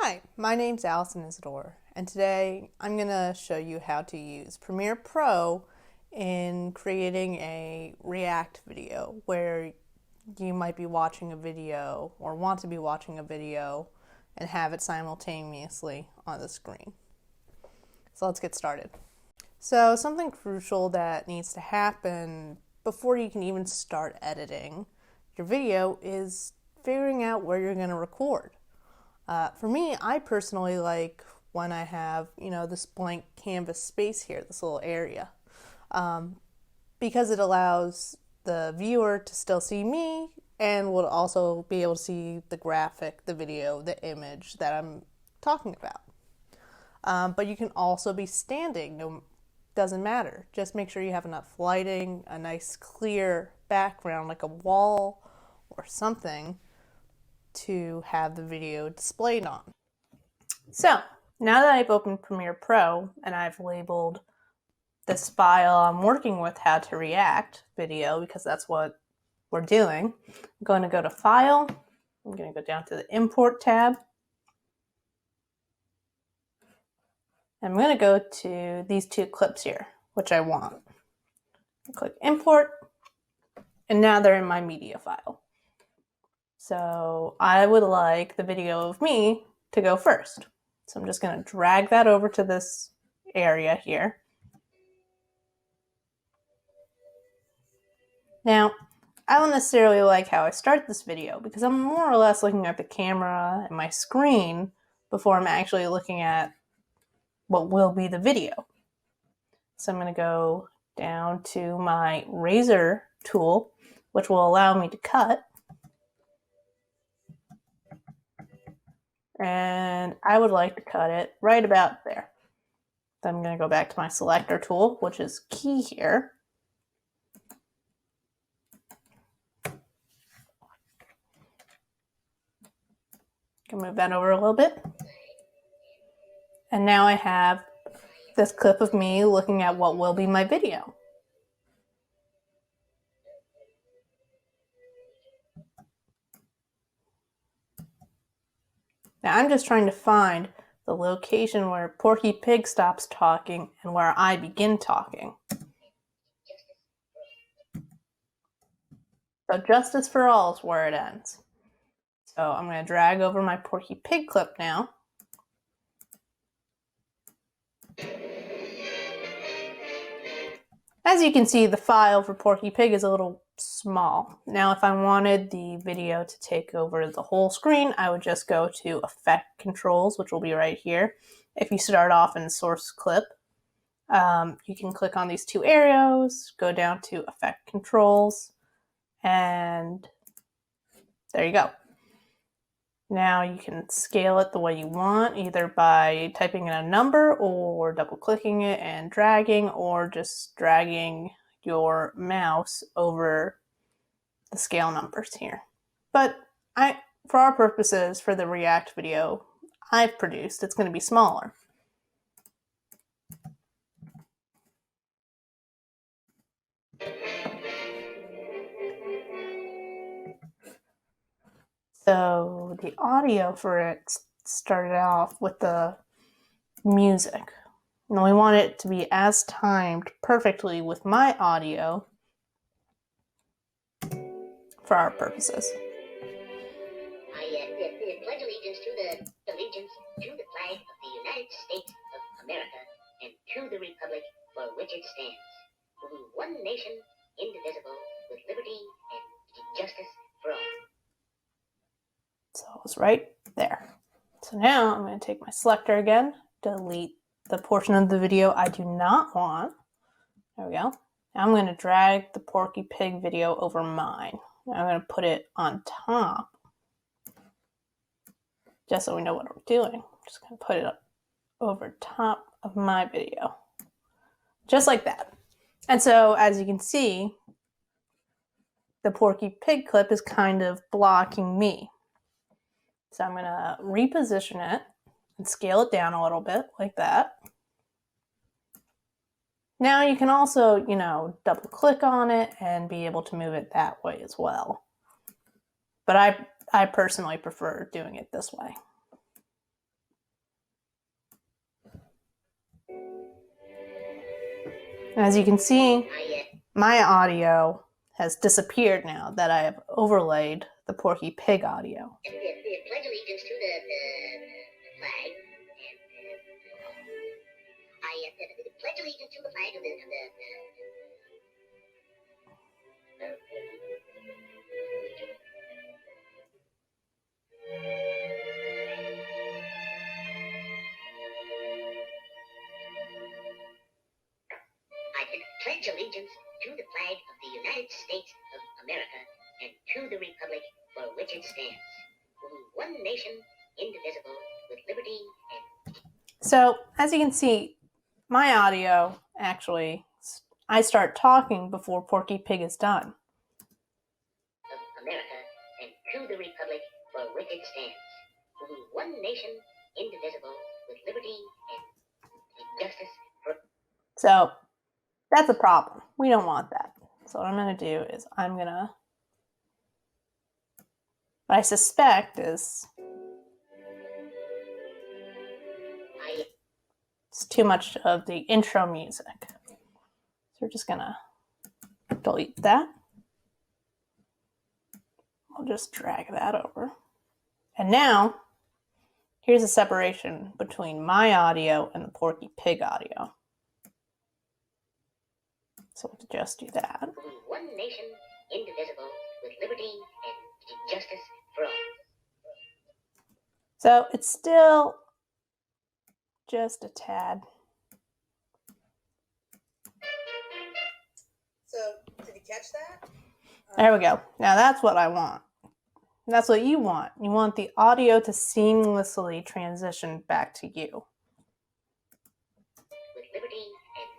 Hi, my name's Allison Isidore, and today I'm going to show you how to use Premiere Pro in creating a React video where you might be watching a video or want to be watching a video and have it simultaneously on the screen. So let's get started. So something crucial that needs to happen before you can even start editing your video is figuring out where you're going to record. For me, I personally like when I have, this blank canvas space here, this little area, because it allows the viewer to still see me and will also be able to see the graphic, the video, the image that I'm talking about. But you can also be standing, no, doesn't matter. Just make sure you have enough lighting, a nice clear background like a wall or something to have the video displayed on. So now that I've opened Premiere Pro and I've labeled this file I'm working with how to react video, because that's what we're doing, I'm going to go to File. I'm going to go down to the Import tab. I'm going to go to these two clips here, which I want. Click Import, and now they're in my media file. So I would like the video of me to go first. So I'm just going to drag that over to this area here. Now, I don't necessarily like how I start this video because I'm more or less looking at the camera and my screen before I'm actually looking at what will be the video. So I'm going to go down to my razor tool, which will allow me to cut. And I would like to cut it right about there. Then I'm going to go back to my selector tool, which is key here. Can move that over a little bit. And now I have this clip of me looking at what will be my video. Now I'm just trying to find the location where Porky Pig stops talking and where I begin talking. So Justice for All is where it ends. So I'm going to drag over my Porky Pig clip now. As you can see, the file for Porky Pig is a little small. Now, if I wanted the video to take over the whole screen, I would just go to Effect Controls, which will be right here. If you start off in Source Clip, you can click on these two arrows, go down to Effect Controls, and there you go. Now you can scale it the way you want, either by typing in a number or double clicking it and dragging, or just dragging your mouse over the scale numbers here. But for our purposes, for the React video I've produced, it's going to be smaller. So the audio for it started off with the music. And we want it to be as timed perfectly with my audio for our purposes. I pledge allegiance to the flag of the United States of America and to the republic for which it stands, one nation, indivisible, with liberty and justice for all. So it was right there. So now I'm going to take my selector again, delete the portion of the video I do not want. There we go. Now I'm going to drag the Porky Pig video over mine. I'm going to put it on top, just so we know what we're doing. I'm just going to put it up over top of my video, just like that. And so, as you can see, the Porky Pig clip is kind of blocking me. So I'm going to reposition it and scale it down a little bit like that. Now you can also, double click on it and be able to move it that way as well. But I personally prefer doing it this way. As you can see, my audio has disappeared now that I have overlaid the Porky Pig audio. Pledge allegiance to the flag. I pledge allegiance to the flag of the I pledge allegiance to the flag of the United States of America and to the republic for which it stands, one nation, indivisible, with liberty and... So, as you can see, my audio actually, I start talking before Porky Pig is done. Of America and to the republic for which it stands, one nation, indivisible, with liberty and justice for... So, that's a problem. We don't want that. So what I'm going to do is what I suspect is it's too much of the intro music. So we're just going to delete that. I'll just drag that over. And now, here's a separation between my audio and the Porky Pig audio. So we'll just do that. One nation, indivisible, with liberty and justice for all. So it's still just a tad. So, did you catch that? There we go. Now that's what I want. That's what you want. You want the audio to seamlessly transition back to you. With liberty and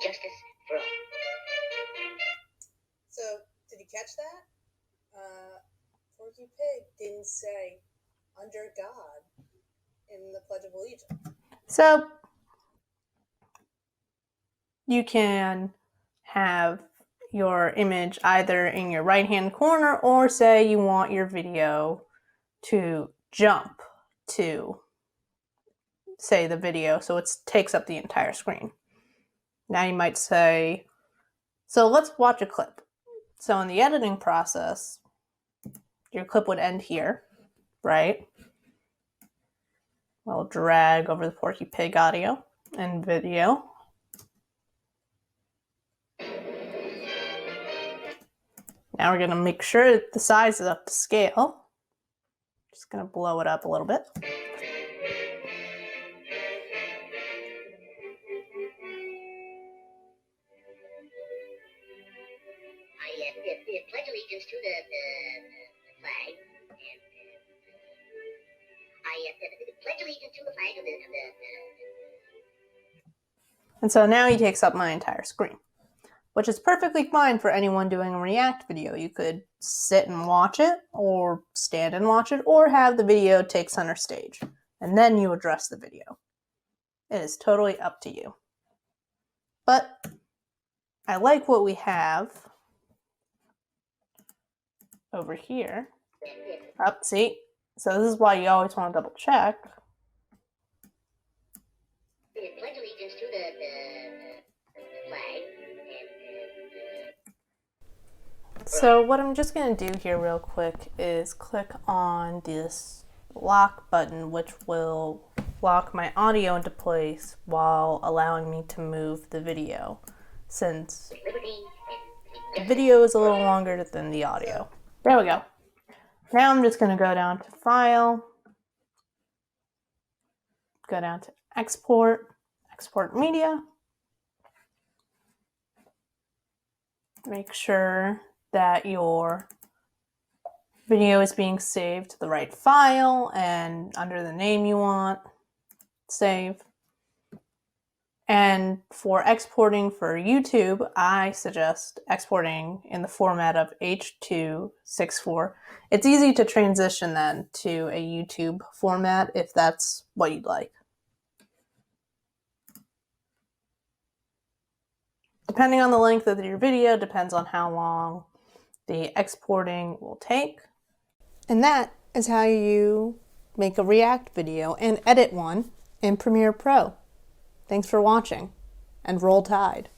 justice for all. So, did you catch that? Porky Pig didn't say under God in the Pledge of Allegiance. So you can have your image either in your right-hand corner, or say you want your video to jump to, say, the video, so it takes up the entire screen. Now you might say, so let's watch a clip. So in the editing process, your clip would end here, right? I'll drag over the Porky Pig audio and video. Now we're going to make sure that the size is up to scale. Just going to blow it up a little bit. I pledge allegiance to the flag. I pledge allegiance to the flag of the... And so now he takes up my entire screen, which is perfectly fine for anyone doing a React video. You could sit and watch it, or stand and watch it, or have the video take center stage, and then you address the video. It is totally up to you. But I like what we have over here. Up, see? So this is why you always want to double check. Pledge allegiance to the flag. So what I'm just going to do here real quick is click on this lock button, which will lock my audio into place while allowing me to move the video, since the video is a little longer than the audio. There we go. Now I'm just going to go down to File, go down to Export, Export Media. Make sure that your video is being saved to the right file and under the name you want. Save. And for exporting for YouTube, I suggest exporting in the format of H.264. It's easy to transition then to a YouTube format if that's what you'd like. Depending on the length of your video, depends on how long the exporting will take. And that is how you make a React video and edit one in Premiere Pro. Thanks for watching, and roll Tide.